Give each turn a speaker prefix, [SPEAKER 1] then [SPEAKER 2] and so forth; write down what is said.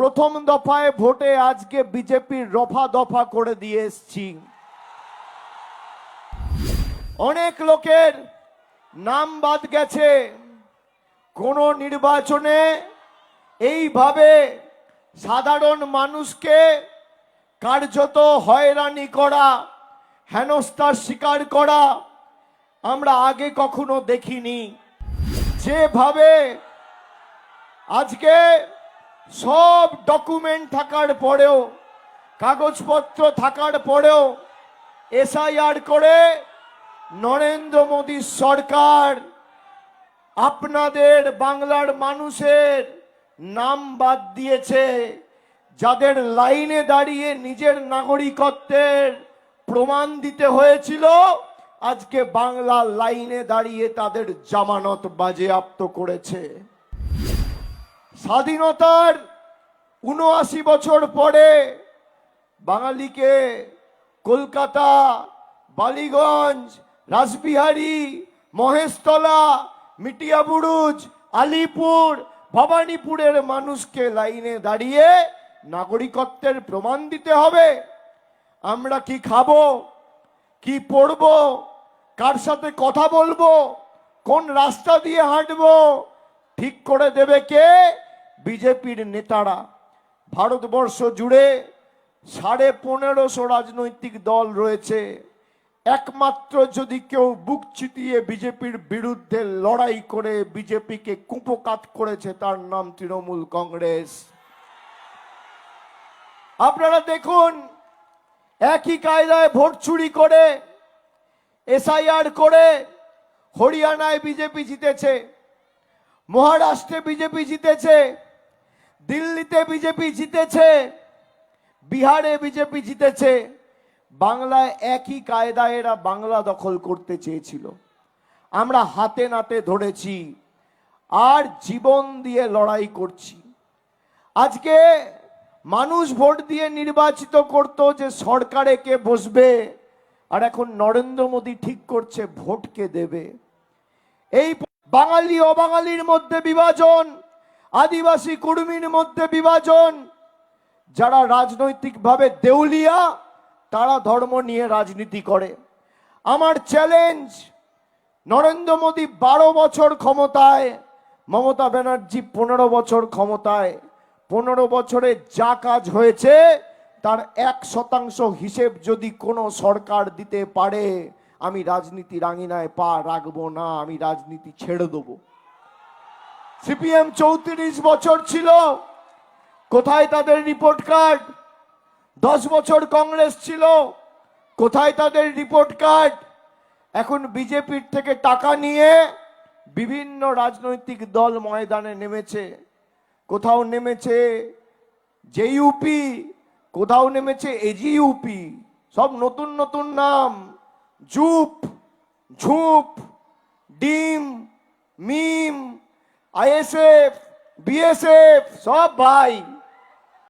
[SPEAKER 1] প্রথম দফায় ভোটে আজকে বিজেপির রফা দফা করে দিয়ে এসছি। অনেক লোকের নাম বাদ গেছে। কোন নির্বাচনে এইভাবে সাধারণ মানুষকে কার্যত হয়রানি করা, হেনস্থার শিকার করা আমরা আগে কখনো দেখিনি। যেভাবে আজকে সব ডকুমেন্ট থাকার পরেও, কাগজপত্র থাকার পরেও এসআইআর করে নরেন্দ্র মোদী সরকার আপনাদের বাংলার মানুষের নাম বাদ দিয়েছে, যাদের লাইনে দাঁড়িয়ে নিজের নাগরিকত্বের প্রমাণ দিতে হয়েছিল, আজকে বাংলা লাইনে দাঁড়িয়ে তাদের জামানত বাজেয়াপ্ত করেছে। স্বাধীনতার ৭৯ বছর পরে বাঙালিকে কলকাতা, বালিগঞ্জ, রাসবিহারী, মহেশতলা, মিটিয়াবুরুজ, আলিপুর, ভবানীপুরের মানুষকে লাইনে দাঁড়িয়ে নাগরিকত্বের প্রমাণ দিতে হবে। আমরা কি খাবো, কি পড়বো, কার সাথে কথা বলবো, কোন রাস্তা দিয়ে হাঁটবো, ঠিক করে দেবে কে? বিজেপির নেতারা। ভারতবর্ষ জুড়ে ১৫৫০ রাজনৈতিক দল রয়েছে। একমাত্র যদি কেউ বুক চিতিয়ে বিজেপির বিরুদ্ধে লড়াই করে বিজেপিকে কুপোকাত করেছে, তার নাম তৃণমূল কংগ্রেস। আপনারা দেখুন, একই কায়দায় ভোট চুরি করে, এসআইআর করে হরিয়ানায় বিজেপি জিতেছে, মহারাষ্ট্রে বিজেপি জিতেছে, দিল্লিতে বিজেপি জিতেছে, বিহারে বিজেপি জিতেছে। বাংলায় একই কায়দায় এরা বাংলা দখল করতে চেয়েছিল। আমরা হাতে নাতে ধরেছি আর জীবন দিয়ে লড়াই করছি। আজকে মানুষ ভোট দিয়ে নির্বাচিত করত যে সরকারে কে বসবে, আর এখন নরেন্দ্র মোদী ঠিক করছে ভোট কে দেবে। এই বাঙালি অবাঙালির মধ্যে বিভাজন, আদিবাসী কুর্মীর মধ্যে বিভাজন, যারা রাজনৈতিকভাবে দেউলিয়া তারা ধর্ম নিয়ে রাজনীতি করে। আমার চ্যালেঞ্জ, নরেন্দ্র মোদী ১২ বছর ক্ষমতায়, মমতা ব্যানার্জি ১৫ বছর ক্ষমতায়। ১৫ বছরে যা কাজ হয়েছে তার ১% হিসেব যদি কোনো সরকার দিতে পারে, আমি রাজনীতির আঙিনায় পা রাখবো না, আমি রাজনীতি ছেড়ে দেবো। সিপিএম ৩৪ বছর ছিল, কোথায় তাদের রিপোর্ট কার্ড? ১০ বছর কংগ্রেস ছিল, কোথায় তাদের রিপোর্ট কার্ড? এখন বিজেপির থেকে টাকা নিয়ে বিভিন্ন রাজনৈতিক দল ময়দানে নেমেছে। কোথাও নেমেছে জেইউপি, কোথাও নেমেছে এজিইউপি, সব নতুন নতুন নাম, জুপ, ঝুপ, ডিম, মিম, আইএসএফ, বিএসএফ, সব ভাই।